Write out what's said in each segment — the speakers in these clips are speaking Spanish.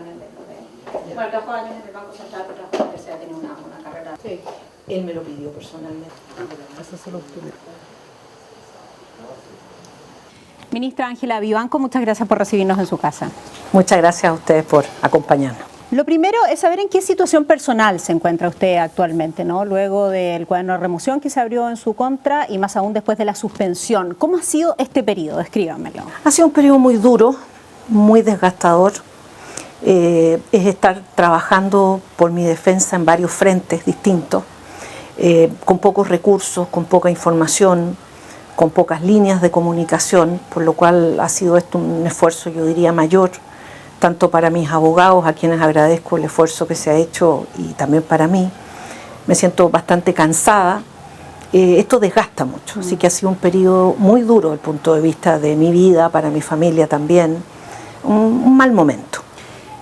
totalmente. Bueno, trabajó años en el Banco Central, pero trabajó en la universidad, tiene una carrera. Sí, él me lo pidió personalmente. Eso se lo obtuve. Ministra Ángela Vivanco, muchas gracias por recibirnos en su casa. Muchas gracias a ustedes por acompañarnos. Lo primero es saber en qué situación personal se encuentra usted actualmente, ¿no? Luego del cuaderno de remoción que se abrió en su contra y más aún después de la suspensión. ¿Cómo ha sido este periodo? Descríbanmelo. Ha sido un periodo muy duro, muy desgastador. Es estar trabajando por mi defensa en varios frentes distintos, con pocos recursos, con poca información, con pocas líneas de comunicación, por lo cual ha sido esto un esfuerzo, yo diría, mayor, tanto para mis abogados, a quienes agradezco el esfuerzo que se ha hecho, y también para mí. Me siento bastante cansada. Esto desgasta mucho, así que ha sido un periodo muy duro desde el punto de vista de mi vida, para mi familia también, un mal momento.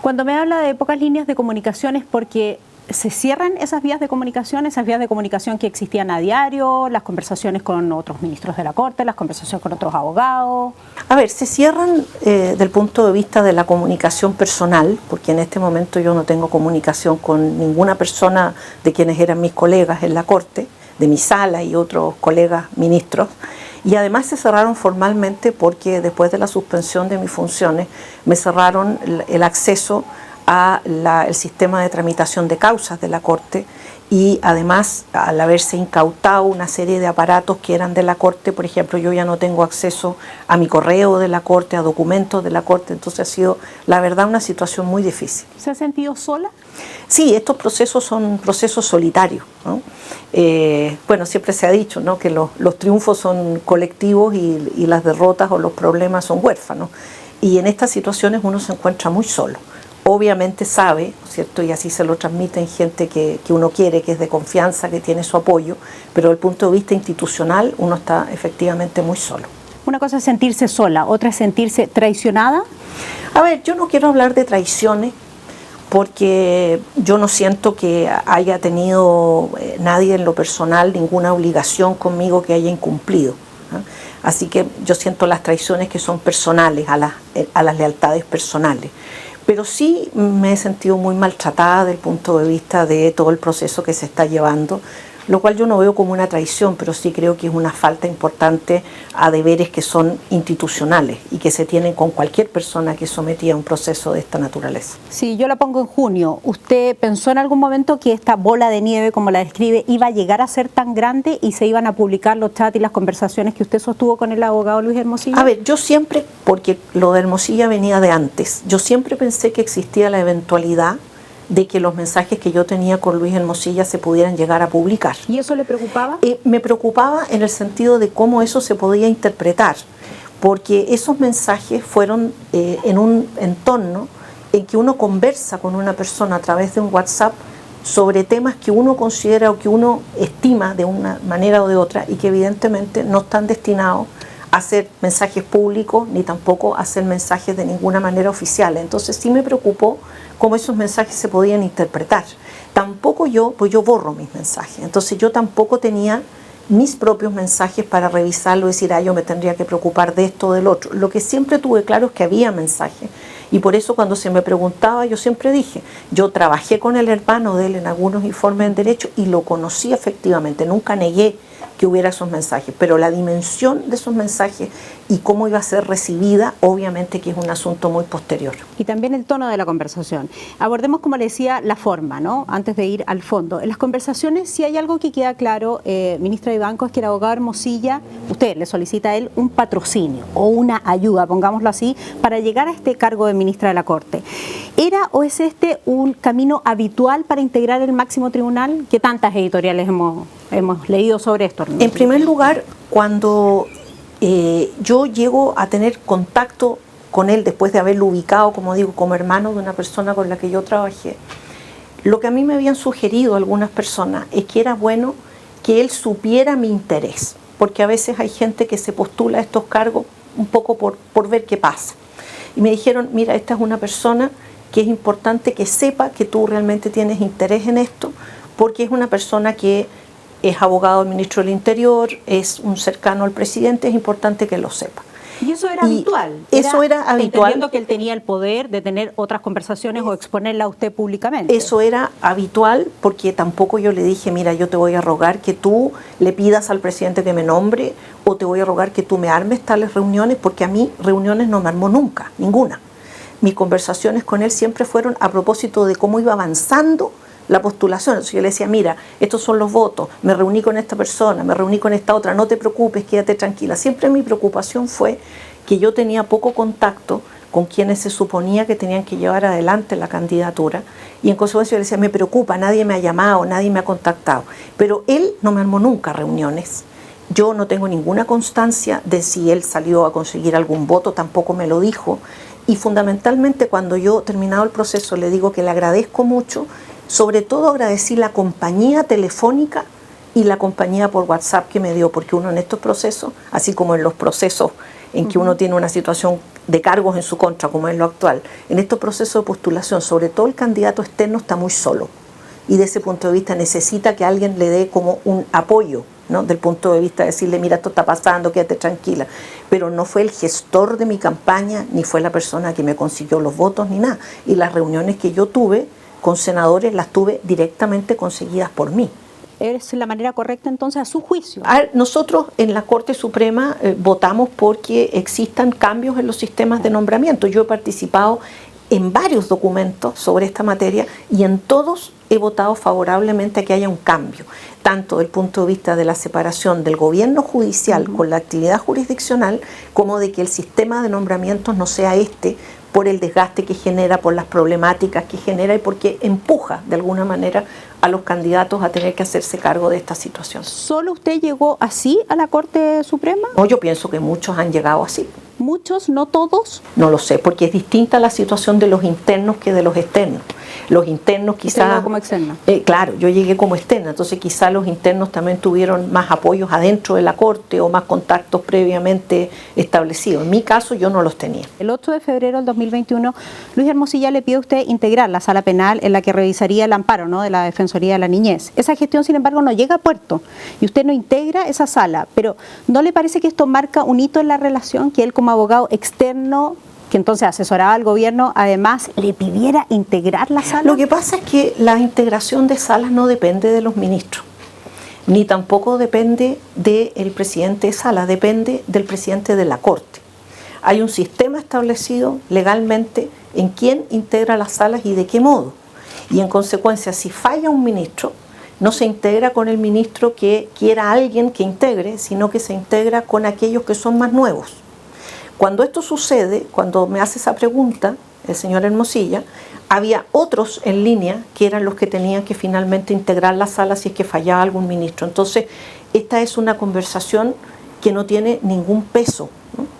Cuando me habla de pocas líneas de comunicación, ¿es porque se cierran esas vías de comunicación que existían a diario, las conversaciones con otros ministros de la Corte, las conversaciones con otros abogados? A ver, se cierran del punto de vista de la comunicación personal, porque en este momento yo no tengo comunicación con ninguna persona de quienes eran mis colegas en la Corte, de mi sala y otros colegas ministros. Y además se cerraron formalmente porque después de la suspensión de mis funciones me cerraron el acceso al sistema de tramitación de causas de la Corte, y además al haberse incautado una serie de aparatos que eran de la Corte, por ejemplo, yo ya no tengo acceso a mi correo de la Corte, a documentos de la Corte, entonces ha sido, la verdad, una situación muy difícil. ¿Se ha sentido sola? Sí, estos procesos son procesos solitarios, ¿no? Bueno, siempre se ha dicho, ¿no?, que los triunfos son colectivos y las derrotas o los problemas son huérfanos, y en estas situaciones uno se encuentra muy solo. Obviamente sabe, ¿cierto?, y así se lo transmiten gente que uno quiere, que es de confianza, que tiene su apoyo, pero desde el punto de vista institucional uno está efectivamente muy solo. Una cosa es sentirse sola, otra es sentirse traicionada. A ver, yo no quiero hablar de traiciones porque yo no siento que haya tenido nadie en lo personal ninguna obligación conmigo que haya incumplido, ¿no? Así que yo siento las traiciones que son personales, a las lealtades personales. Pero sí me he sentido muy maltratada desde el punto de vista de todo el proceso que se está llevando, lo cual yo no veo como una traición, pero sí creo que es una falta importante a deberes que son institucionales y que se tienen con cualquier persona que es sometida a un proceso de esta naturaleza. Si yo la pongo en junio, ¿usted pensó en algún momento que esta bola de nieve, como la describe, iba a llegar a ser tan grande y se iban a publicar los chats y las conversaciones que usted sostuvo con el abogado Luis Hermosilla? A ver, yo siempre, porque lo de Hermosilla venía de antes, yo siempre pensé que existía la eventualidad de que los mensajes que yo tenía con Luis Hermosilla se pudieran llegar a publicar. ¿Y eso le preocupaba? Me preocupaba en el sentido de cómo eso se podía interpretar, porque esos mensajes fueron en un entorno en que uno conversa con una persona a través de un WhatsApp sobre temas que uno considera o que uno estima de una manera o de otra, y que evidentemente no están destinados a ser mensajes públicos ni tampoco a ser mensajes de ninguna manera oficial. Entonces sí me preocupó cómo esos mensajes se podían interpretar. Tampoco pues yo borro mis mensajes, entonces yo tampoco tenía mis propios mensajes para revisarlo y decir, yo me tendría que preocupar de esto o del otro. Lo que siempre tuve claro es que había mensajes, y por eso cuando se me preguntaba yo siempre dije, yo trabajé con el hermano de él en algunos informes en derecho y lo conocí efectivamente, nunca negué que hubiera esos mensajes, pero la dimensión de esos mensajes y cómo iba a ser recibida, obviamente que es un asunto muy posterior. Y también el tono de la conversación. Abordemos, como le decía, la forma, ¿no?, antes de ir al fondo. En las conversaciones, si hay algo que queda claro, ministra Vivanco, es que el abogado Hermosilla, usted le solicita a él un patrocinio o una ayuda, pongámoslo así, para llegar a este cargo de ministra de la Corte. ¿Era o es este un camino habitual para integrar el máximo tribunal? ¿Qué tantas editoriales hemos leído sobre esto? En primer lugar, cuando yo llego a tener contacto con él después de haberlo ubicado, como digo, como hermano de una persona con la que yo trabajé, lo que a mí me habían sugerido algunas personas es que era bueno que él supiera mi interés, porque a veces hay gente que se postula a estos cargos un poco por ver qué pasa. Y me dijeron, mira, esta es una persona que es importante que sepa que tú realmente tienes interés en esto, porque es una persona que es abogado del ministro del Interior, es un cercano al presidente, es importante que lo sepa. Y eso era habitual. Eso era habitual. Entendiendo que él tenía el poder de tener otras conversaciones o exponerla a usted públicamente. Eso era habitual porque tampoco yo le dije, mira, yo te voy a rogar que tú le pidas al presidente que me nombre o te voy a rogar que tú me armes tales reuniones, porque a mí reuniones no me armó nunca, ninguna. Mis conversaciones con él siempre fueron a propósito de cómo iba avanzando la postulación. Entonces yo le decía, mira, estos son los votos, me reuní con esta persona, me reuní con esta otra, no te preocupes, quédate tranquila. Siempre mi preocupación fue que yo tenía poco contacto con quienes se suponía que tenían que llevar adelante la candidatura, y en consecuencia yo le decía, me preocupa, nadie me ha llamado, nadie me ha contactado. Pero él no me armó nunca reuniones. Yo no tengo ninguna constancia de si él salió a conseguir algún voto, tampoco me lo dijo. Y fundamentalmente cuando yo, terminado el proceso, le digo que le agradezco mucho. Sobre todo agradecí la compañía telefónica y la compañía por WhatsApp que me dio, porque uno en estos procesos, así como en los procesos en que uno tiene una situación de cargos en su contra, como es lo actual, en estos procesos de postulación, sobre todo el candidato externo está muy solo. Y de ese punto de vista necesita que alguien le dé como un apoyo, ¿no? Del punto de vista de decirle, mira, esto está pasando, quédate tranquila. Pero no fue el gestor de mi campaña, ni fue la persona que me consiguió los votos, ni nada. Y las reuniones que yo tuve con senadores las tuve directamente conseguidas por mí. ¿Es la manera correcta entonces a su juicio? Nosotros en la Corte Suprema votamos porque existan cambios en los sistemas de nombramiento. Yo he participado en varios documentos sobre esta materia y en todos he votado favorablemente a que haya un cambio, tanto desde el punto de vista de la separación del gobierno judicial con la actividad jurisdiccional, como de que el sistema de nombramientos no sea por el desgaste que genera, por las problemáticas que genera y porque empuja de alguna manera a los candidatos a tener que hacerse cargo de esta situación. ¿Solo usted llegó así a la Corte Suprema? No, yo pienso que muchos han llegado así. ¿Muchos, no todos? No lo sé, porque es distinta la situación de los internos que de los externos. Los internos quizás... como externa. Claro, yo llegué como externa, entonces quizás los internos también tuvieron más apoyos adentro de la Corte o más contactos previamente establecidos. En mi caso yo no los tenía. El 8 de febrero del 2021, Luis Hermosilla le pide a usted integrar la sala penal en la que revisaría el amparo, ¿no?, de la Defensoría de la Niñez. Esa gestión, sin embargo, no llega a puerto y usted no integra esa sala, pero ¿no le parece que esto marca un hito en la relación, que él como abogado externo, que entonces asesoraba al gobierno, además le pidiera integrar la sala? Lo que pasa es que la integración de salas no depende de los ministros, ni tampoco depende del presidente de sala, depende del presidente de la Corte. Hay un sistema establecido legalmente en quién integra las salas y de qué modo. Y en consecuencia, si falla un ministro, no se integra con el ministro que quiera a alguien que integre, sino que se integra con aquellos que son más nuevos. Cuando esto sucede, cuando me hace esa pregunta el señor Hermosilla, había otros en línea que eran los que tenían que finalmente integrar la sala si es que fallaba algún ministro. Entonces, esta es una conversación que no tiene ningún peso, ¿no?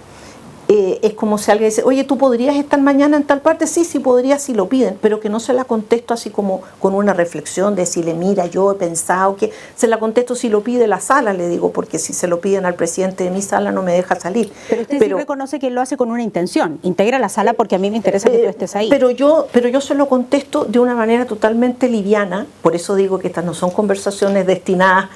Es como si alguien dice, oye, ¿tú podrías estar mañana en tal parte? Sí, sí podría, si lo piden, pero que no se la contesto así como con una reflexión de decirle, mira, yo he pensado que... Se la contesto si lo pide la sala, le digo, porque si se lo piden al presidente de mi sala no me deja salir. Pero usted sí reconoce que él lo hace con una intención, integra la sala porque a mí me interesa que tú estés ahí. Pero yo se lo contesto de una manera totalmente liviana, por eso digo que estas no son conversaciones destinadas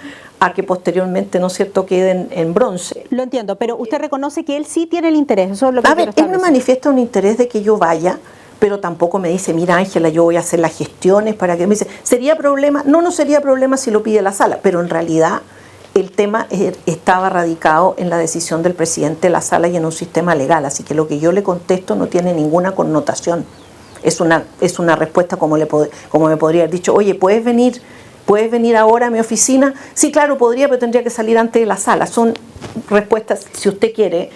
a que posteriormente, ¿no es cierto?, queden en bronce. Lo entiendo, pero usted reconoce que él sí tiene el interés, eso es lo que quiero establecer. Él me manifiesta un interés de que yo vaya, pero tampoco me dice, mira, Ángela, yo voy a hacer las gestiones para que... Me dice, ¿sería problema? No, no sería problema si lo pide la sala, pero en realidad el tema estaba radicado en la decisión del presidente de la sala y en un sistema legal, así que lo que yo le contesto no tiene ninguna connotación. Es una respuesta como me podría haber dicho, oye, ¿puedes venir ahora a mi oficina? Sí, claro, podría, pero tendría que salir antes de la sala. Son respuestas, si usted quiere,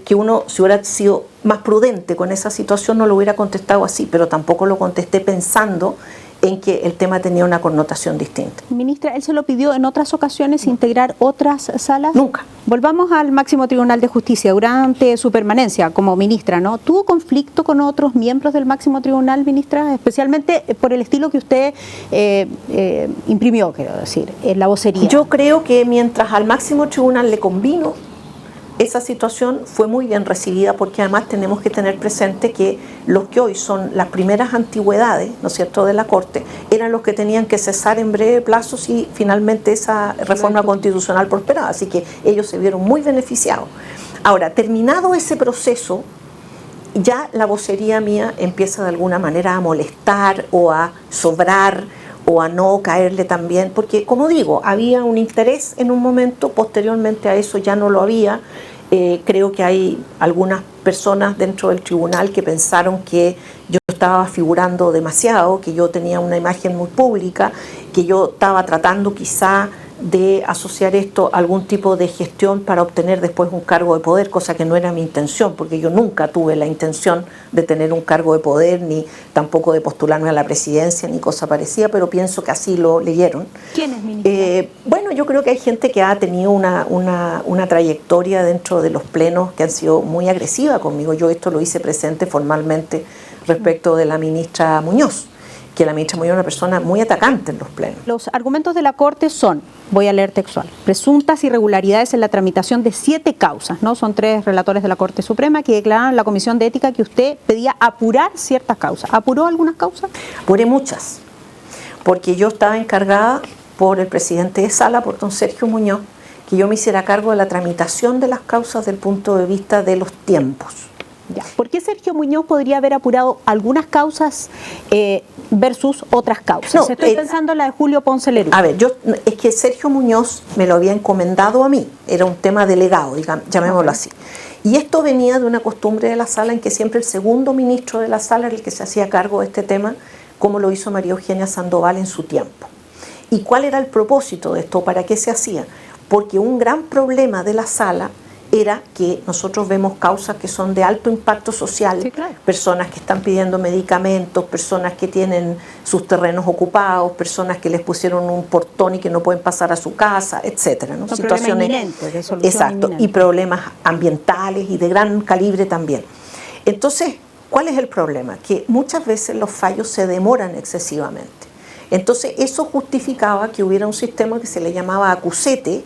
que uno, si hubiera sido más prudente con esa situación, no lo hubiera contestado así, pero tampoco lo contesté pensando en que el tema tenía una connotación distinta. Ministra, ¿él se lo pidió en otras ocasiones integrar otras salas? Nunca. Volvamos al Máximo Tribunal de Justicia. Durante su permanencia como ministra, ¿no?, ¿tuvo conflicto con otros miembros del Máximo Tribunal, ministra? Especialmente por el estilo que usted imprimió, quiero decir, en la vocería. Yo creo que mientras al Máximo Tribunal le convino, esa situación fue muy bien recibida, porque además tenemos que tener presente que los que hoy son las primeras antigüedades, ¿no es cierto?, de la Corte, eran los que tenían que cesar en breve plazo si finalmente esa reforma constitucional prosperaba, así que ellos se vieron muy beneficiados. Ahora, terminado ese proceso, ya la vocería mía empieza de alguna manera a molestar o a sobrar o a no caerle también, porque como digo, había un interés en un momento, posteriormente a eso ya no lo había. Creo que hay algunas personas dentro del tribunal que pensaron que yo estaba figurando demasiado, que yo tenía una imagen muy pública, que yo estaba tratando quizá de asociar esto a algún tipo de gestión para obtener después un cargo de poder, cosa que no era mi intención, porque yo nunca tuve la intención de tener un cargo de poder, ni tampoco de postularme a la presidencia, ni cosa parecida, pero pienso que así lo leyeron. ¿Quién es, ministra? Bueno, yo creo que hay gente que ha tenido una trayectoria dentro de los plenos que han sido muy agresiva conmigo. Yo esto lo hice presente formalmente respecto de la ministra Muñoz, que la ministra Muñoz es una persona muy atacante en los plenos. Los argumentos de la Corte son, voy a leer textual, presuntas irregularidades en la tramitación de 7 causas, ¿no? Son 3 relatores de la Corte Suprema que declararon en la Comisión de Ética que usted pedía apurar ciertas causas. ¿Apuró algunas causas? Apuré muchas, porque yo estaba encargada por el presidente de Sala, por don Sergio Muñoz, que yo me hiciera cargo de la tramitación de las causas desde el punto de vista de los tiempos. Ya. ¿Por qué Sergio Muñoz podría haber apurado algunas causas versus otras causas? No, Estoy pensando en la de Julio Ponce Lerú. A ver, es que Sergio Muñoz me lo había encomendado a mí, era un tema delegado, digamos, llamémoslo así. Y esto venía de una costumbre de la Sala en que siempre el segundo ministro de la Sala era el que se hacía cargo de este tema, como lo hizo María Eugenia Sandoval en su tiempo. ¿Y cuál era el propósito de esto? ¿Para qué se hacía? Porque un gran problema de la Sala era que nosotros vemos causas que son de alto impacto social, sí, claro. Personas que están pidiendo medicamentos, personas que tienen sus terrenos ocupados, personas que les pusieron un portón y que no pueden pasar a su casa, etcétera, ¿no? Son situaciones inminentes, de solución exacto, inminente. y problemas ambientales y de gran calibre también. Entonces, ¿cuál es el problema? Que muchas veces los fallos se demoran excesivamente. Entonces, eso justificaba que hubiera un sistema que se le llamaba acusete,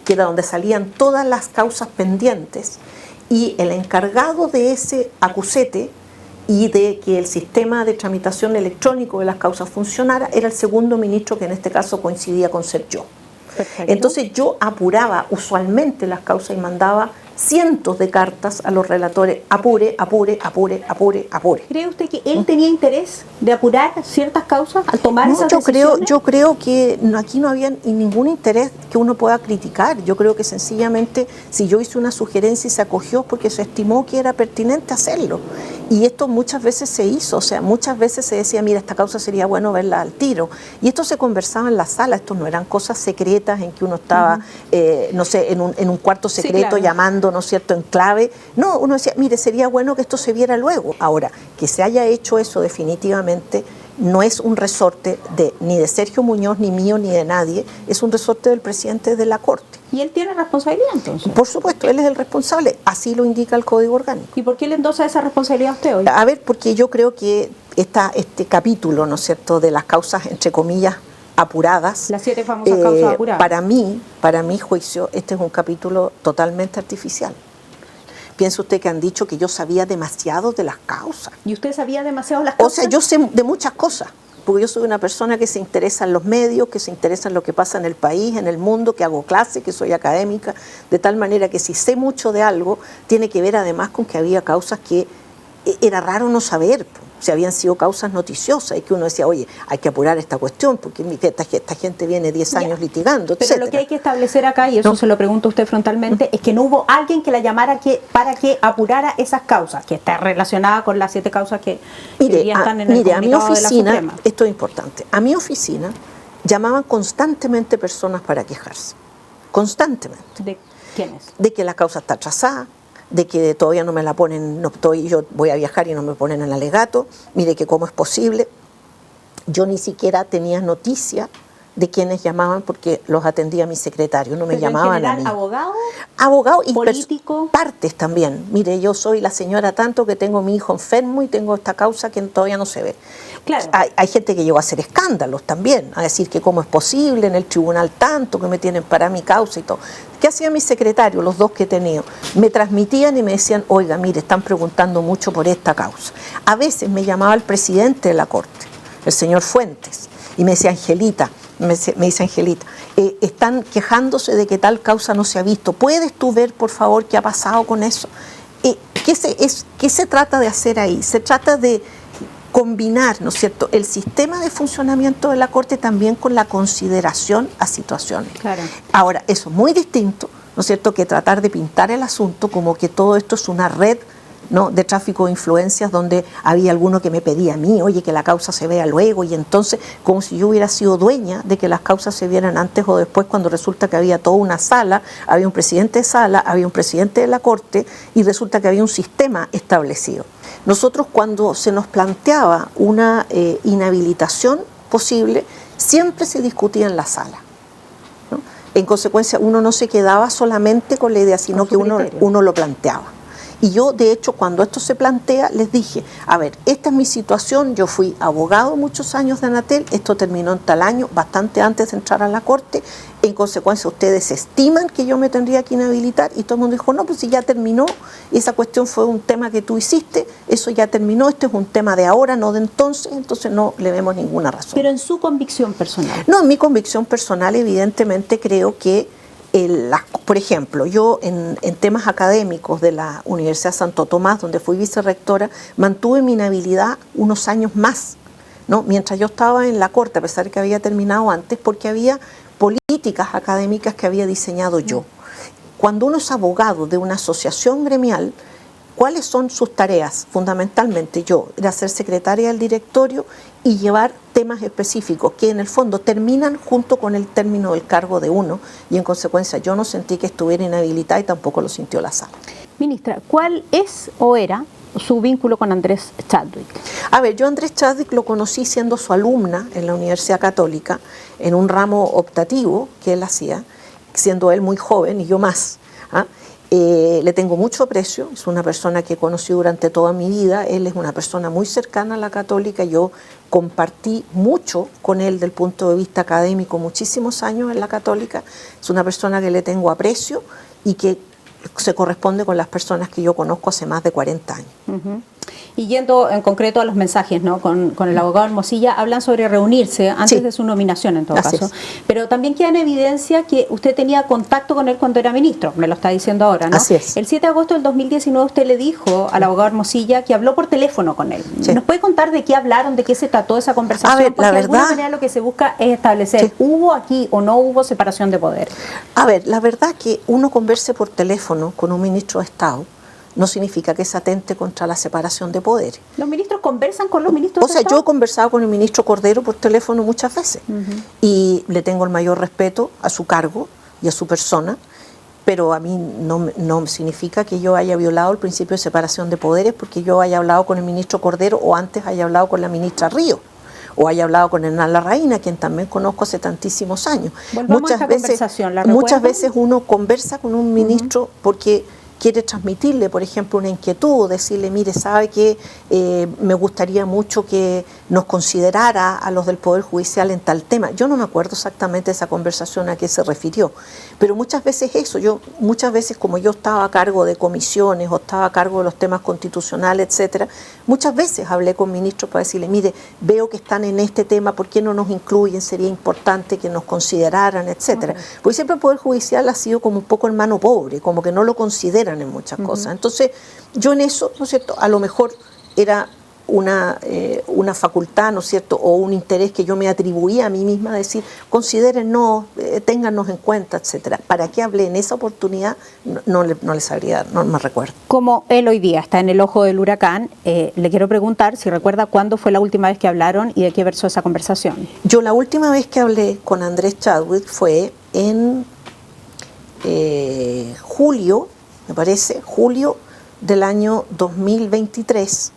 que era donde salían todas las causas pendientes, y el encargado de ese acusete y de que el sistema de tramitación electrónico de las causas funcionara era el segundo ministro, que en este caso coincidía con ser yo. Perfecto. Entonces yo apuraba usualmente las causas y mandaba cientos de cartas a los relatores: apure, apure, apure, apure, apure. ¿Cree usted que él tenía interés de apurar ciertas causas al tomar esas decisiones? Yo creo que aquí no había ningún interés que uno pueda criticar. Yo creo que sencillamente si yo hice una sugerencia y se acogió porque se estimó que era pertinente hacerlo. Y esto muchas veces se hizo, o sea, muchas veces se decía, mira, esta causa sería bueno verla al tiro. Y esto se conversaba en la sala, esto no eran cosas secretas en que uno estaba, no sé, en un cuarto secreto, sí, claro, llamando, ¿no es cierto?, en clave. No, uno decía, mire, sería bueno que esto se viera luego. Ahora, que se haya hecho eso definitivamente no es un resorte ni de Sergio Muñoz, ni mío, ni de nadie, es un resorte del presidente de la Corte. ¿Y él tiene responsabilidad entonces? Por supuesto, él es el responsable, así lo indica el Código Orgánico. ¿Y por qué le endosa esa responsabilidad a usted hoy? A ver, porque yo creo que este capítulo, ¿no es cierto?, de las causas, entre comillas, apuradas. Las 7 famosas causas apuradas. Para mi juicio, este es un capítulo totalmente artificial. Piensa usted que han dicho que yo sabía demasiado de las causas. ¿Y usted sabía demasiado las causas? O sea, yo sé de muchas cosas, porque yo soy una persona que se interesa en los medios, que se interesa en lo que pasa en el país, en el mundo, que hago clases, que soy académica, de tal manera que si sé mucho de algo, tiene que ver además con que había causas que era raro no saber, si habían sido causas noticiosas y que uno decía, oye, hay que apurar esta cuestión porque esta gente viene 10 años litigando, etc. Pero lo que hay que establecer acá, y eso se lo pregunto a usted frontalmente, es que no hubo alguien que la llamara para que apurara esas causas, que está relacionada con las 7 causas que ya están en el comunicado a mi oficina, de la Suprema. Esto es importante, a mi oficina llamaban constantemente personas para quejarse, constantemente. ¿De quiénes? De que la causa está atrasada, de que todavía no me la ponen, yo voy a viajar y no me ponen en alegato, mire que cómo es posible. Yo ni siquiera tenía noticia de quienes llamaban porque los atendía mi secretario, no me llamaban a mí. ¿Abogado? Abogado y político. Partes también. Mire, yo soy la señora tanto que tengo mi hijo enfermo y tengo esta causa que todavía no se ve. Claro. Hay gente que llegó a hacer escándalos también, a decir que cómo es posible en el tribunal tanto que me tienen para mi causa y todo. ¿Qué hacía mi secretario? Los 2 que he tenido. Me transmitían y me decían, oiga, mire, están preguntando mucho por esta causa. A veces me llamaba el presidente de la Corte, el señor Fuentes, y me decía, Angelita, me dice Angelita, están quejándose de que tal causa no se ha visto. ¿Puedes tú ver, por favor, qué ha pasado con eso? ¿Qué se trata de hacer ahí? Se trata de combinar, ¿no es cierto?, el sistema de funcionamiento de la Corte también con la consideración a situaciones. Claro. Ahora, eso es muy distinto, ¿no es cierto?, que tratar de pintar el asunto como que todo esto es una red, ¿no?, de tráfico de influencias donde había alguno que me pedía a mí, oye, que la causa se vea luego, y entonces como si yo hubiera sido dueña de que las causas se vieran antes o después, cuando resulta que había toda una sala, había un presidente de sala, había un presidente de la Corte y resulta que había un sistema establecido. Nosotros, cuando se nos planteaba una inhabilitación posible, siempre se discutía en la sala, ¿no? En consecuencia, uno no se quedaba solamente con la idea, sino que uno lo planteaba. Y yo, de hecho, cuando esto se plantea, les dije, a ver, esta es mi situación, yo fui abogado muchos años de Anatel, esto terminó en tal año, bastante antes de entrar a la Corte, en consecuencia ustedes estiman que yo me tendría que inhabilitar, y todo el mundo dijo, no, pues si ya terminó, esa cuestión fue un tema que tú hiciste, eso ya terminó, este es un tema de ahora, no de entonces no le vemos ninguna razón. Pero en su convicción personal. No, en mi convicción personal, evidentemente creo que por ejemplo, yo en temas académicos de la Universidad Santo Tomás, donde fui vicerrectora, mantuve mi inhabilidad unos años más, ¿no?, mientras yo estaba en la Corte, a pesar de que había terminado antes, porque había políticas académicas que había diseñado yo. Cuando uno es abogado de una asociación gremial, ¿cuáles son sus tareas? Fundamentalmente yo era ser secretaria del directorio y llevar temas específicos que en el fondo terminan junto con el término del cargo de uno, y en consecuencia yo no sentí que estuviera inhabilitada y tampoco lo sintió la sala. Ministra, ¿cuál es o era su vínculo con Andrés Chadwick? A ver, yo a Andrés Chadwick lo conocí siendo su alumna en la Universidad Católica, en un ramo optativo que él hacía, siendo él muy joven y yo más, ¿ah? Le tengo mucho aprecio, es una persona que he conocido durante toda mi vida, él es una persona muy cercana a la Católica, yo compartí mucho con él del punto de vista académico muchísimos años en la Católica, es una persona que le tengo aprecio y que se corresponde con las personas que yo conozco hace más de 40 años. Uh-huh. Y yendo en concreto a los mensajes, ¿no?, con el abogado Hermosilla, hablan sobre reunirse antes de su nominación en todo caso, pero también queda en evidencia que usted tenía contacto con él cuando era ministro, me lo está diciendo ahora, ¿no? Así es. El 7 de agosto del 2019 usted le dijo al abogado Hermosilla que habló por teléfono con él. Sí. ¿Nos puede contar de qué hablaron, de qué se trató esa conversación? A ver, porque la de alguna verdad, manera lo que se busca es establecer, ¿hubo aquí o no hubo separación de poder? A ver, la verdad que uno converse por teléfono con un ministro de Estado no significa que se atente contra la separación de poderes. ¿Los ministros conversan con los ministros de Estado? Yo he conversado con el ministro Cordero por teléfono muchas veces, y le tengo el mayor respeto a su cargo y a su persona, pero a mí no significa que yo haya violado el principio de separación de poderes porque yo haya hablado con el ministro Cordero o antes haya hablado con la ministra Río, o haya hablado con Hernán Larraína, quien también conozco hace tantísimos años. Muchas veces uno conversa con un ministro porque quiere transmitirle, por ejemplo, una inquietud, o decirle, mire, sabe que me gustaría mucho que nos considerara a los del Poder Judicial en tal tema. Yo no me acuerdo exactamente de esa conversación a qué se refirió, pero muchas veces muchas veces como yo estaba a cargo de comisiones o estaba a cargo de los temas constitucionales, etcétera, muchas veces hablé con ministros para decirle, mire, veo que están en este tema, ¿por qué no nos incluyen? Sería importante que nos consideraran, etcétera. Porque siempre el Poder Judicial ha sido como un poco hermano pobre, como que no lo consideran en muchas cosas. Entonces, yo en eso, ¿no es cierto?, a lo mejor era una facultad, ¿no es cierto?, o un interés que yo me atribuía a mí misma, decir, considérennos, téngannos en cuenta, etcétera. ¿Para qué hablé en esa oportunidad? No les sabría, no me recuerdo. Como él hoy día está en el ojo del huracán, le quiero preguntar si recuerda cuándo fue la última vez que hablaron y de qué versó esa conversación. Yo la última vez que hablé con Andrés Chadwick fue en julio, me parece, julio del año 2023,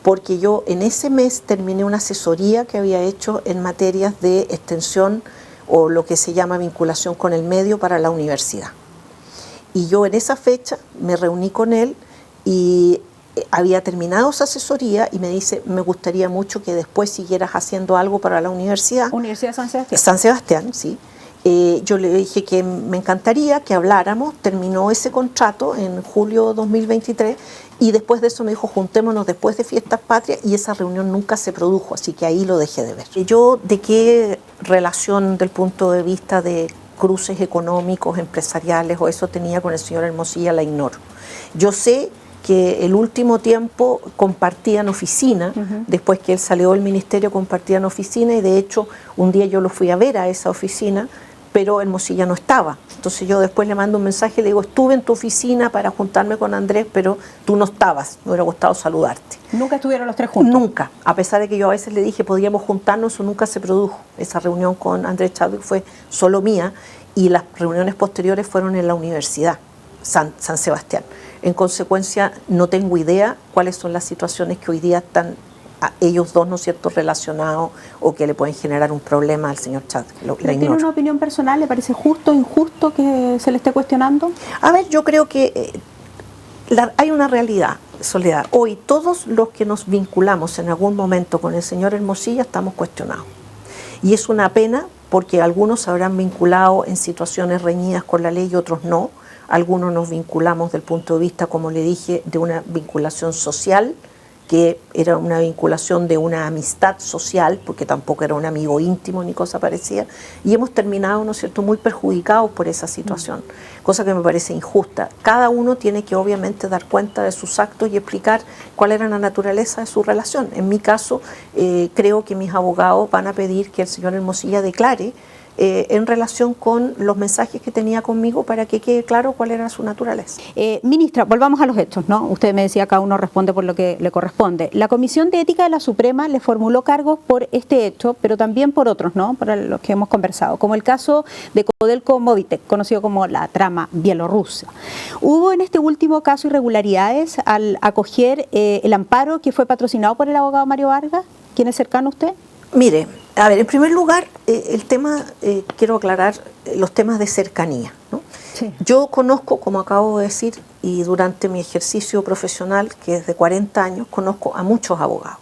porque yo en ese mes terminé una asesoría que había hecho en materias de extensión o lo que se llama vinculación con el medio para la universidad. Y yo en esa fecha me reuní con él y había terminado esa asesoría y me dice, me gustaría mucho que después siguieras haciendo algo para la universidad. ¿Universidad de San Sebastián? San Sebastián, sí. Yo le dije que me encantaría que habláramos, terminó ese contrato en julio 2023 y después de eso me dijo juntémonos después de Fiestas Patrias y esa reunión nunca se produjo, así que ahí lo dejé de ver. Yo de qué relación del punto de vista de cruces económicos, empresariales o eso tenía con el señor Hermosilla la ignoro. Yo sé que el último tiempo compartían oficina, después que él salió del ministerio compartían oficina y de hecho un día yo lo fui a ver a esa oficina, pero Hermosilla no estaba. Entonces yo después le mando un mensaje y le digo, estuve en tu oficina para juntarme con Andrés, pero tú no estabas, me hubiera gustado saludarte. ¿Nunca estuvieron los tres juntos? Nunca, a pesar de que yo a veces le dije podríamos juntarnos, eso nunca se produjo. Esa reunión con Andrés Chadwick fue solo mía y las reuniones posteriores fueron en la universidad, San Sebastián. En consecuencia, no tengo idea cuáles son las situaciones que hoy día están a ellos dos, ¿no es cierto?, relacionados o que le pueden generar un problema al señor Chadwick. ¿Tiene una opinión personal? ¿Le parece justo o injusto que se le esté cuestionando? A ver, yo creo que hay una realidad, Soledad. Hoy todos los que nos vinculamos en algún momento con el señor Hermosilla estamos cuestionados. Y es una pena porque algunos se habrán vinculado en situaciones reñidas con la ley y otros no. Algunos nos vinculamos del punto de vista, como le dije, de una vinculación social, que era una vinculación de una amistad social, porque tampoco era un amigo íntimo ni cosa parecida, y hemos terminado, ¿no es cierto?, muy perjudicados por esa situación, cosa que me parece injusta. Cada uno tiene que obviamente dar cuenta de sus actos y explicar cuál era la naturaleza de su relación. En mi caso, creo que mis abogados van a pedir que el señor Hermosilla declare en relación con los mensajes que tenía conmigo para que quede claro cuál era su naturaleza. Ministra, volvamos a los hechos, ¿no? Usted me decía cada uno responde por lo que le corresponde. La Comisión de Ética de la Suprema le formuló cargos por este hecho, pero también por otros, ¿no?, por los que hemos conversado, como el caso de Codelco Movitech, conocido como la trama bielorrusa. ¿Hubo en este último caso irregularidades al acoger el amparo que fue patrocinado por el abogado Mario Vargas, quien es cercano a usted? Mire, a ver, en primer lugar, el tema, quiero aclarar los temas de cercanía, ¿no? Sí. Yo conozco, como acabo de decir, y durante mi ejercicio profesional, que es de 40 años, conozco a muchos abogados.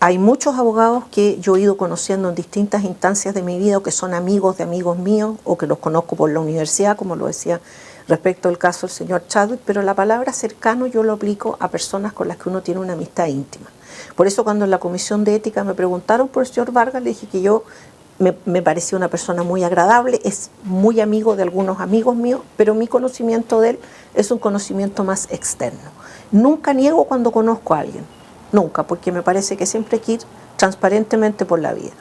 Hay muchos abogados que yo he ido conociendo en distintas instancias de mi vida, o que son amigos de amigos míos, o que los conozco por la universidad, como lo decía respecto al caso del señor Chadwick, pero la palabra cercano yo lo aplico a personas con las que uno tiene una amistad íntima. Por eso cuando en la Comisión de Ética me preguntaron por el señor Vargas, le dije que yo me parecía una persona muy agradable, es muy amigo de algunos amigos míos, pero mi conocimiento de él es un conocimiento más externo. Nunca niego cuando conozco a alguien, nunca, porque me parece que siempre hay que ir transparentemente por la vida.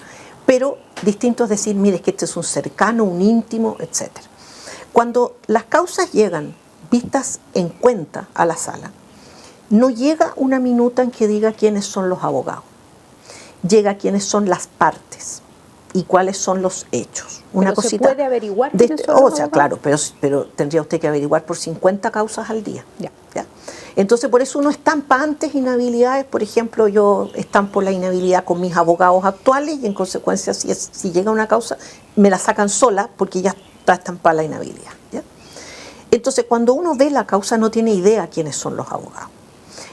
Pero distinto es decir, mire, es que este es un cercano, un íntimo, etc. Cuando las causas llegan vistas en cuenta a la sala, no llega una minuta en que diga quiénes son los abogados, llega quiénes son las partes y cuáles son los hechos. Una ¿Pero cosita se puede averiguar quiénes son los o sea, abogados? claro, pero tendría usted que averiguar por 50 causas al día. Ya. ¿Ya? Entonces, por eso uno estampa antes inhabilidades. Por ejemplo, yo estampo la inhabilidad con mis abogados actuales y en consecuencia, si llega una causa, me la sacan sola porque ya está estampada la inhabilidad. ¿Ya? Entonces, cuando uno ve la causa no tiene idea quiénes son los abogados.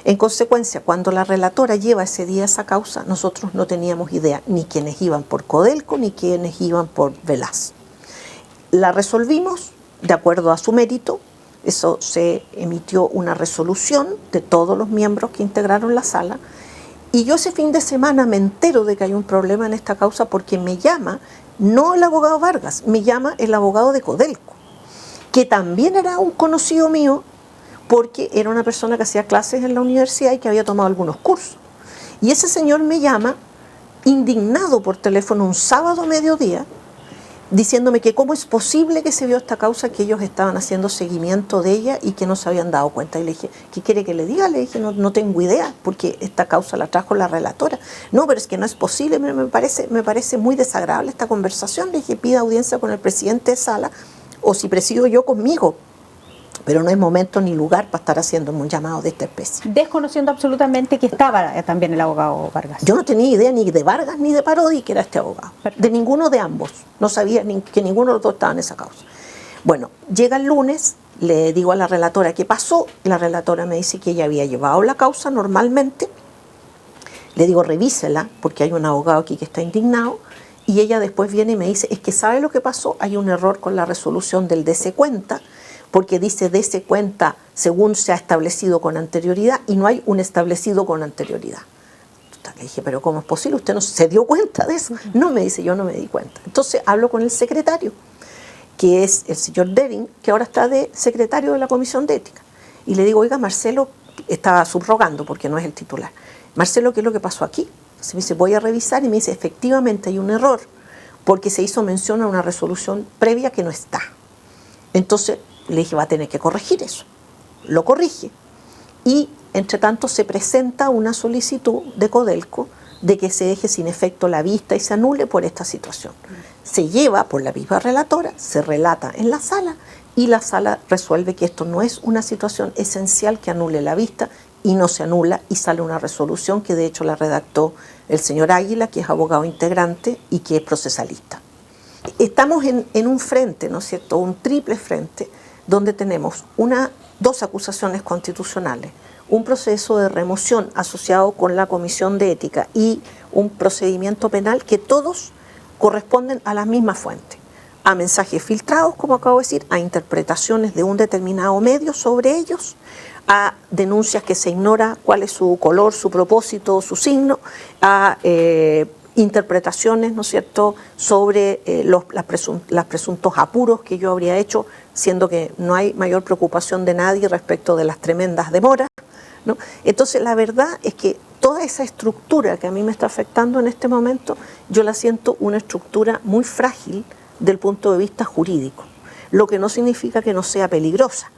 En consecuencia, cuando la relatora lleva ese día esa causa, nosotros no teníamos idea ni quiénes iban por Codelco ni quiénes iban por Velaz. La resolvimos de acuerdo a su mérito, eso se emitió una resolución de todos los miembros que integraron la sala, y yo ese fin de semana me entero de que hay un problema en esta causa porque me llama, no el abogado Vargas, me llama el abogado de Codelco, que también era un conocido mío, porque era una persona que hacía clases en la universidad y que había tomado algunos cursos. Y ese señor me llama, indignado por teléfono un sábado a mediodía, diciéndome que cómo es posible que se vio esta causa, que ellos estaban haciendo seguimiento de ella y que no se habían dado cuenta. Y le dije, ¿qué quiere que le diga? Le dije, no tengo idea, porque esta causa la trajo la relatora. No, pero es que no es posible, me parece muy desagradable esta conversación. Le dije, pida audiencia con el presidente de sala, o si presido yo conmigo. Pero no es momento ni lugar para estar haciendo un llamado de esta especie. Desconociendo absolutamente que estaba también el abogado Vargas. Yo no tenía idea ni de Vargas ni de Parodi que era este abogado. Perfecto. De ninguno de ambos. No sabía que ninguno de los dos estaba en esa causa. Bueno, llega el lunes, le digo a la relatora qué pasó. La relatora me dice que ella había llevado la causa normalmente. Le digo, revísela, porque hay un abogado aquí que está indignado. y ella después viene y me dice, es que ¿sabe lo que pasó? Hay un error con la resolución del dese cuenta, porque dice dese cuenta según se ha establecido con anterioridad y no hay un establecido con anterioridad. Le dije, pero ¿cómo es posible? ¿Usted no se dio cuenta de eso? No, me dice, yo no me di cuenta. Entonces hablo con el secretario, que es el señor Devin, que ahora está de secretario de la Comisión de Ética. Y le digo, oiga, Marcelo, estaba subrogando porque no es el titular. Marcelo, ¿qué es lo que pasó aquí? Se me dice, voy a revisar, y me dice, efectivamente hay un error, porque se hizo mención a una resolución previa que no está. Entonces le dije, va a tener que corregir eso. Lo corrige. Y, entre tanto, se presenta una solicitud de Codelco de que se deje sin efecto la vista y se anule por esta situación. Se lleva por la misma relatora, se relata en la sala y la sala resuelve que esto no es una situación esencial que anule la vista y no se anula y sale una resolución que de hecho la redactó el señor Águila, que es abogado integrante y que es procesalista. Estamos en un frente, ¿no es cierto?, un triple frente, donde tenemos dos acusaciones constitucionales, un proceso de remoción asociado con la Comisión de Ética y un procedimiento penal que todos corresponden a la misma fuente, a mensajes filtrados, como acabo de decir, a interpretaciones de un determinado medio sobre ellos, a denuncias que se ignora cuál es su color, su propósito, su signo, a interpretaciones, ¿no es cierto?, sobre los presuntos apuros que yo habría hecho, siendo que no hay mayor preocupación de nadie respecto de las tremendas demoras, ¿no? Entonces, la verdad es que toda esa estructura que a mí me está afectando en este momento, yo la siento una estructura muy frágil del punto de vista jurídico, lo que no significa que no sea peligrosa,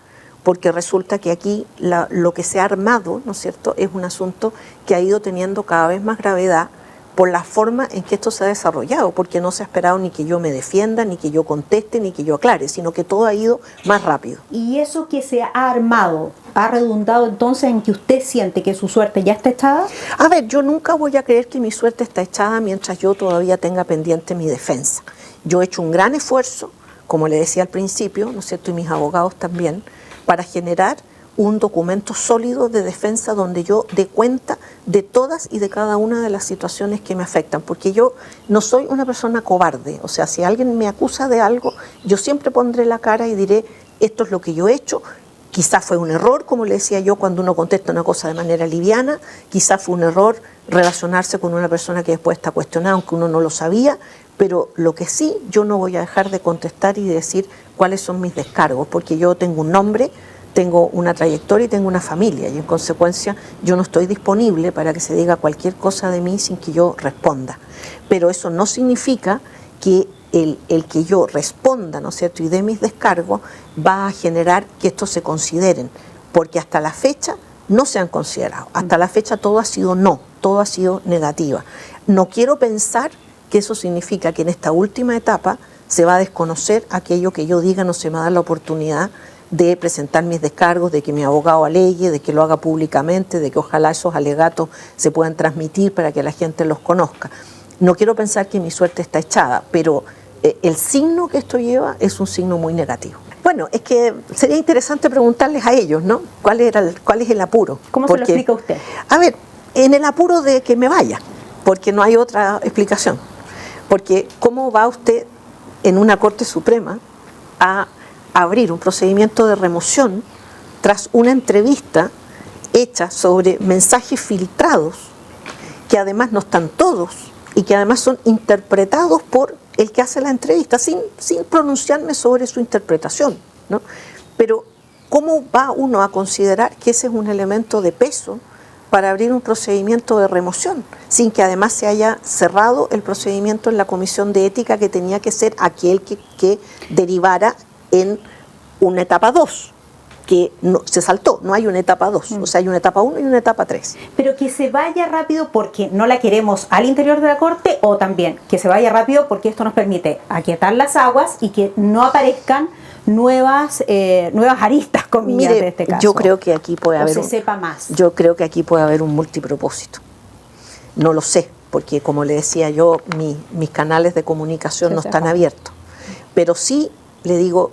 porque resulta que aquí lo que se ha armado, ¿no es cierto?, es un asunto que ha ido teniendo cada vez más gravedad por la forma en que esto se ha desarrollado, porque no se ha esperado ni que yo me defienda, ni que yo conteste, ni que yo aclare, sino que todo ha ido más rápido. ¿Y eso que se ha armado ha redundado entonces en que usted siente que su suerte ya está echada? A ver, yo nunca voy a creer que mi suerte está echada mientras yo todavía tenga pendiente mi defensa. Yo he hecho un gran esfuerzo, como le decía al principio, ¿no es cierto?, y mis abogados también, para generar un documento sólido de defensa donde yo dé cuenta de todas y de cada una de las situaciones que me afectan, porque yo no soy una persona cobarde, o sea, si alguien me acusa de algo, yo siempre pondré la cara y diré, esto es lo que yo he hecho, quizás fue un error, como le decía yo, cuando uno contesta una cosa de manera liviana, quizás fue un error relacionarse con una persona que después está cuestionada, aunque uno no lo sabía, pero lo que sí, yo no voy a dejar de contestar y de decir cuáles son mis descargos, porque yo tengo un nombre, tengo una trayectoria y tengo una familia, y en consecuencia yo no estoy disponible para que se diga cualquier cosa de mí sin que yo responda. Pero eso no significa que el que yo responda, ¿no es cierto?, y dé mis descargos, va a generar que estos se consideren, porque hasta la fecha no se han considerado, hasta la fecha todo ha sido no, todo ha sido negativa. No quiero pensar que eso significa que en esta última etapa se va a desconocer aquello que yo diga, no se me da la oportunidad de presentar mis descargos, de que mi abogado alegue, de que lo haga públicamente, de que ojalá esos alegatos se puedan transmitir para que la gente los conozca. No quiero pensar que mi suerte está echada, pero el signo que esto lleva es un signo muy negativo. Bueno, es que sería interesante preguntarles a ellos, ¿no? ¿Cuál es el apuro? ¿Cómo se lo explica usted? A ver, en el apuro de que me vaya, porque no hay otra explicación. Porque ¿cómo va usted en una Corte Suprema a abrir un procedimiento de remoción tras una entrevista hecha sobre mensajes filtrados que además no están todos y que además son interpretados por el que hace la entrevista sin pronunciarme sobre su interpretación, ¿no? Pero ¿cómo va uno a considerar que ese es un elemento de peso para abrir un procedimiento de remoción, sin que además se haya cerrado el procedimiento en la Comisión de Ética, que tenía que ser aquel que derivara en una etapa 2, que no, se saltó, no hay una etapa 2, o sea, hay una etapa 1 y una etapa 3. Pero que se vaya rápido porque no la queremos al interior de la Corte, o también que se vaya rápido porque esto nos permite aquietar las aguas y que no aparezcan nuevas aristas, comillas, Mire, de este caso. Yo creo que aquí puede haber sepa más. Yo creo que aquí puede haber un multipropósito. No lo sé, porque como le decía yo, mis canales de comunicación no están abiertos. Pero sí, le digo,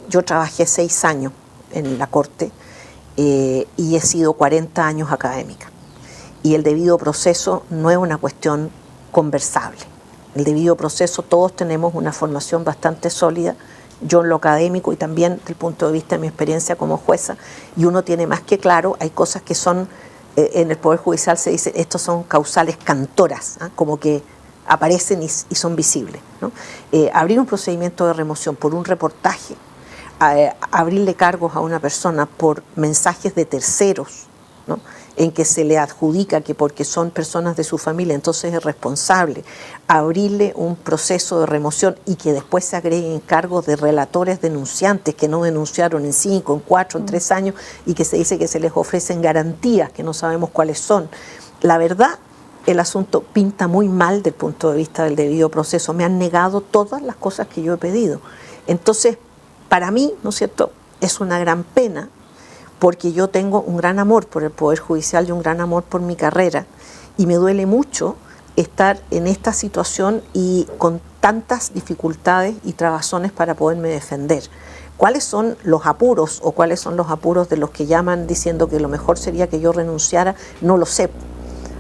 yo trabajé 6 años en la Corte y he sido 40 años académica. Y el debido proceso no es una cuestión conversable. el debido proceso, todos tenemos una formación bastante sólida, yo en lo académico y también desde el punto de vista de mi experiencia como jueza, y uno tiene más que claro, hay cosas que son, en el Poder Judicial se dice, estos son causales cantoras, como que aparecen y son visibles, ¿no? Abrir un procedimiento de remoción por un reportaje, abrirle cargos a una persona por mensajes de terceros, ¿no?, en que se le adjudica que porque son personas de su familia entonces es responsable, abrirle un proceso de remoción y que después se agreguen cargos de relatores denunciantes que no denunciaron en 5, en 4, en 3 años y que se dice que se les ofrecen garantías que no sabemos cuáles son. La verdad, el asunto pinta muy mal desde el punto de vista del debido proceso. Me han negado todas las cosas que yo he pedido. Entonces, para mí, ¿no es cierto?, es una gran pena, porque yo tengo un gran amor por el Poder Judicial y un gran amor por mi carrera, y me duele mucho estar en esta situación y con tantas dificultades y trabazones para poderme defender. ¿Cuáles son los apuros o cuáles son los apuros de los que llaman diciendo que lo mejor sería que yo renunciara? No lo sé,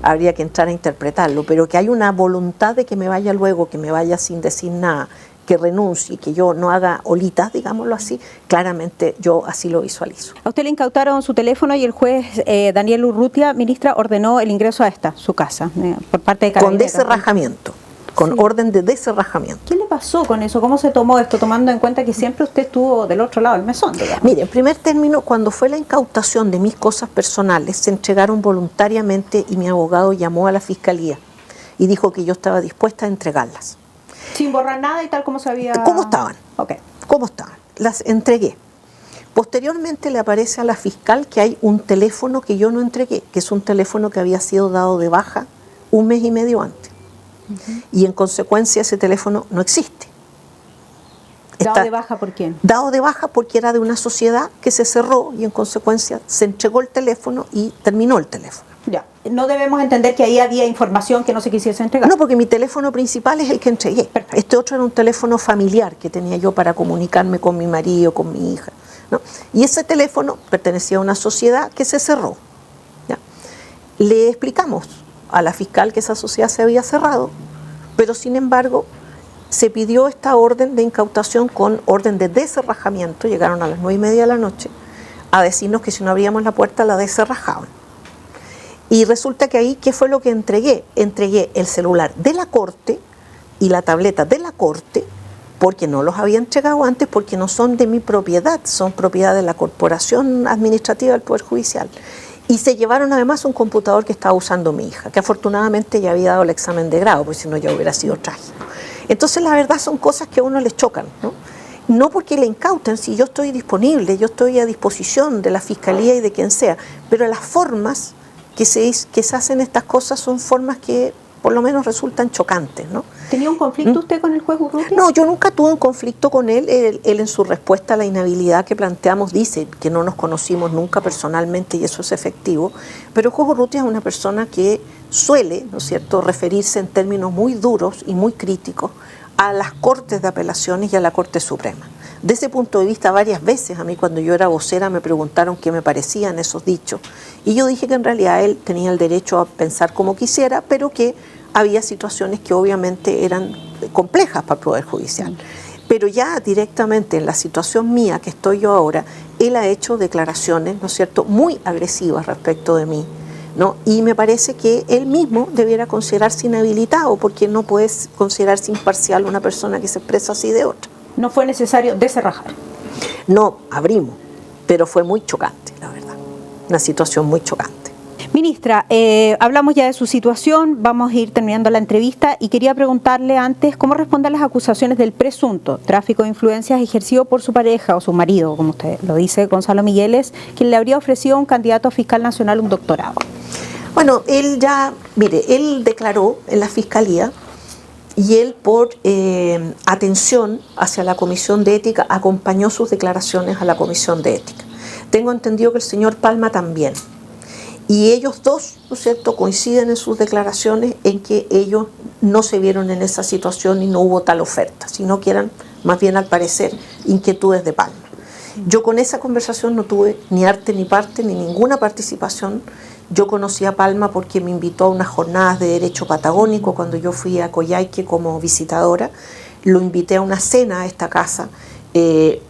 habría que entrar a interpretarlo, pero que hay una voluntad de que me vaya luego, que me vaya sin decir nada, que renuncie, que yo no haga olitas, digámoslo así, claramente yo así lo visualizo. A usted le incautaron su teléfono y el juez Daniel Urrutia, ministra, ordenó el ingreso a su casa, por parte de Carabineros. Con descerrajamiento, con Sí. orden de descerrajamiento. ¿Qué le pasó con eso? ¿Cómo se tomó esto, tomando en cuenta que siempre usted estuvo del otro lado del mesón, digamos? Mire, en primer término, cuando fue la incautación de mis cosas personales, se entregaron voluntariamente y mi abogado llamó a la fiscalía y dijo que yo estaba dispuesta a entregarlas. Sin borrar nada y tal como se había... ¿Cómo estaban? Ok. ¿Cómo estaban? Las entregué. Posteriormente le aparece a la fiscal que hay un teléfono que yo no entregué, que es un teléfono que había sido dado de baja 1 mes y medio antes. Y en consecuencia ese teléfono no existe. ¿Dado de baja por quién? Dado de baja porque era de una sociedad que se cerró y en consecuencia se entregó el teléfono y terminó el teléfono. Ya. No debemos entender que ahí había información que no se quisiese entregar. No, porque mi teléfono principal es el que entregué. Perfecto. Este otro era un teléfono familiar que tenía yo para comunicarme con mi marido, con mi hija, ¿no? Y ese teléfono pertenecía a una sociedad que se cerró, ¿ya? Le explicamos a la fiscal que esa sociedad se había cerrado, pero sin embargo se pidió esta orden de incautación con orden de descerrajamiento. Llegaron a las 9:30 de la noche a decirnos que si no abríamos la puerta la descerrajaban. Y resulta que ahí, ¿qué fue lo que entregué? Entregué el celular de la Corte y la tableta de la Corte, porque no los había entregado antes, porque no son de mi propiedad, son propiedad de la Corporación Administrativa del Poder Judicial. Y se llevaron además un computador que estaba usando mi hija, que afortunadamente ya había dado el examen de grado, porque si no ya hubiera sido trágico. Entonces la verdad son cosas que a uno les chocan, ¿no? No porque le incauten, si yo estoy disponible, yo estoy a disposición de la Fiscalía y de quien sea, pero las formas que se hacen estas cosas son formas que por lo menos resultan chocantes, ¿no? ¿Tenía un conflicto usted con el juez Urrutia? No, yo nunca tuve un conflicto con él. Él en su respuesta a la inhabilidad que planteamos dice que no nos conocimos nunca personalmente y eso es efectivo, pero el juez Urrutia es una persona que suele, ¿no es cierto?, referirse en términos muy duros y muy críticos a las Cortes de Apelaciones y a la Corte Suprema. De ese punto de vista, varias veces a mí cuando yo era vocera me preguntaron qué me parecían esos dichos y yo dije que en realidad él tenía el derecho a pensar como quisiera, pero que había situaciones que obviamente eran complejas para el Poder Judicial. Pero ya directamente en la situación mía que estoy yo ahora, él ha hecho declaraciones, ¿no es cierto?, muy agresivas respecto de mí, ¿no? Y me parece que él mismo debiera considerarse inhabilitado, porque no puede considerarse imparcial una persona que se expresa así de otra. No fue necesario descerrajar. No, abrimos, pero fue muy chocante, la verdad. Una situación muy chocante. Ministra, hablamos ya de su situación, vamos a ir terminando la entrevista y quería preguntarle antes cómo responde a las acusaciones del presunto tráfico de influencias ejercido por su pareja o su marido, como usted lo dice, Gonzalo Migueles, quien le habría ofrecido a un candidato a fiscal nacional un doctorado. Bueno, él ya, mire, él declaró en la Fiscalía y él por atención hacia la Comisión de Ética acompañó sus declaraciones a la Comisión de Ética. Tengo entendido que el señor Palma también. Y ellos dos, ¿no es cierto?, coinciden en sus declaraciones en que ellos no se vieron en esa situación y no hubo tal oferta, sino que eran más bien al parecer inquietudes de Palma. Yo con esa conversación no tuve ni arte ni parte ni ninguna participación. Yo conocí a Palma porque me invitó a unas jornadas de derecho patagónico cuando yo fui a Coyhaique como visitadora. Lo invité a una cena a esta casa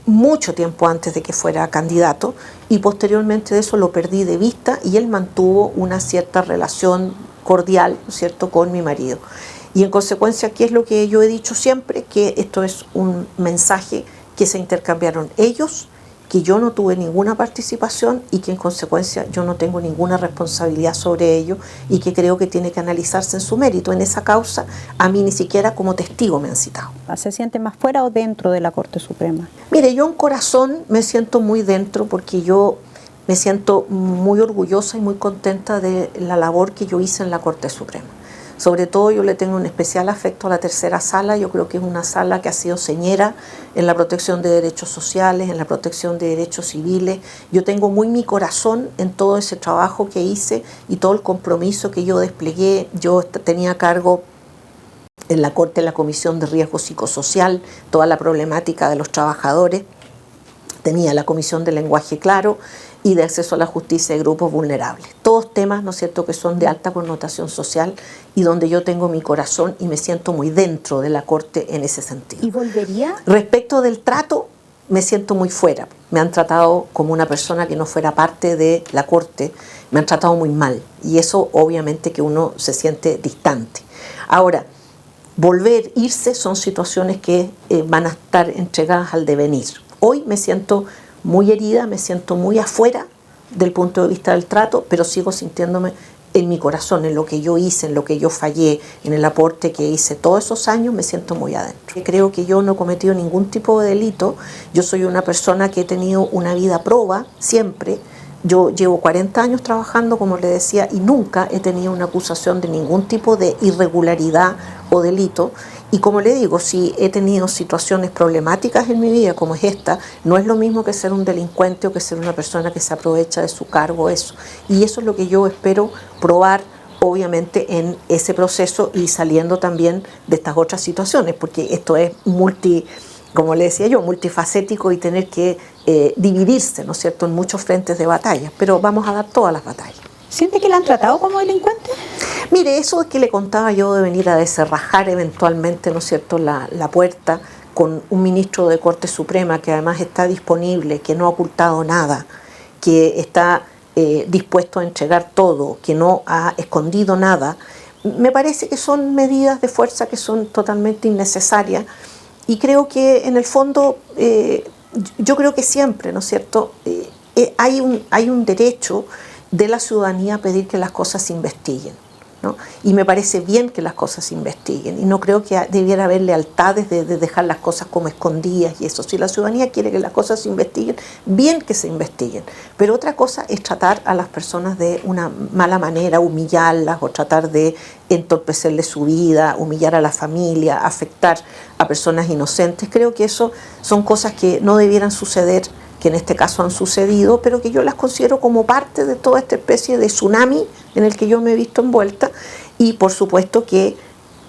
mucho tiempo antes de que fuera candidato, y posteriormente de eso lo perdí de vista, y él mantuvo una cierta relación cordial, ¿no es cierto?, con mi marido. Y en consecuencia, ¿qué es lo que yo he dicho siempre? Que esto es un mensaje que se intercambiaron ellos, que yo no tuve ninguna participación y que en consecuencia yo no tengo ninguna responsabilidad sobre ello, y que creo que tiene que analizarse en su mérito. En esa causa a mí ni siquiera como testigo me han citado. ¿Se siente más fuera o dentro de la Corte Suprema? Mire, yo en corazón me siento muy dentro, porque yo me siento muy orgullosa y muy contenta de la labor que yo hice en la Corte Suprema. Sobre todo yo le tengo un especial afecto a la tercera sala. Yo creo que es una sala que ha sido señera en la protección de derechos sociales, en la protección de derechos civiles. Yo tengo muy mi corazón en todo ese trabajo que hice y todo el compromiso que yo desplegué. Yo tenía a cargo en la Corte la Comisión de Riesgo Psicosocial, toda la problemática de los trabajadores. Tenía la Comisión de Lenguaje Claro y de Acceso a la Justicia de Grupos Vulnerables. Todos temas, ¿no es cierto?, que son de alta connotación social y donde yo tengo mi corazón y me siento muy dentro de la Corte en ese sentido. ¿Y volvería? Respecto del trato, me siento muy fuera. Me han tratado como una persona que no fuera parte de la Corte, me han tratado muy mal, y eso obviamente que uno se siente distante. Ahora, volver, irse, son situaciones que van a estar entregadas al devenir. Hoy me siento muy herida, me siento muy afuera del punto de vista del trato, pero sigo sintiéndome en mi corazón, en lo que yo hice, en lo que yo fallé, en el aporte que hice todos esos años, me siento muy adentro. Creo que yo no he cometido ningún tipo de delito. Yo soy una persona que he tenido una vida proba siempre. Yo llevo 40 años trabajando, como le decía, y nunca he tenido una acusación de ningún tipo de irregularidad o delito. Y como le digo, si he tenido situaciones problemáticas en mi vida como es esta, no es lo mismo que ser un delincuente o que ser una persona que se aprovecha de su cargo, eso. Y eso es lo que yo espero probar, obviamente, en ese proceso y saliendo también de estas otras situaciones, porque esto es como le decía yo, multifacético y tener que dividirse, ¿no es cierto?, en muchos frentes de batalla, pero vamos a dar todas las batallas. ¿Siente que la han tratado como delincuente? Mire, eso es que le contaba yo de venir a descerrajar eventualmente, ¿no es cierto?, la puerta con un ministro de Corte Suprema que además está disponible, que no ha ocultado nada, que está dispuesto a entregar todo, que no ha escondido nada. Me parece que son medidas de fuerza que son totalmente innecesarias, y creo que en el fondo, yo creo que siempre, ¿no es cierto?, hay un derecho de la ciudadanía a pedir que las cosas se investiguen, ¿no? Y me parece bien que las cosas se investiguen, y no creo que debiera haber lealtades de dejar las cosas como escondidas y eso. Si la ciudadanía quiere que las cosas se investiguen, bien que se investiguen, pero otra cosa es tratar a las personas de una mala manera, humillarlas o tratar de entorpecerles su vida, humillar a la familia, afectar a personas inocentes. Creo que eso son cosas que no debieran suceder, que en este caso han sucedido, pero que yo las considero como parte de toda esta especie de tsunami en el que yo me he visto envuelta. Y por supuesto que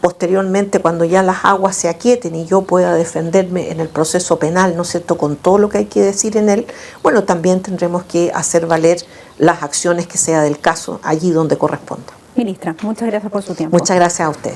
posteriormente, cuando ya las aguas se aquieten y yo pueda defenderme en el proceso penal, ¿no es cierto?, con todo lo que hay que decir en él, bueno, también tendremos que hacer valer las acciones que sea del caso allí donde corresponda. Ministra, muchas gracias por su tiempo. Muchas gracias a usted.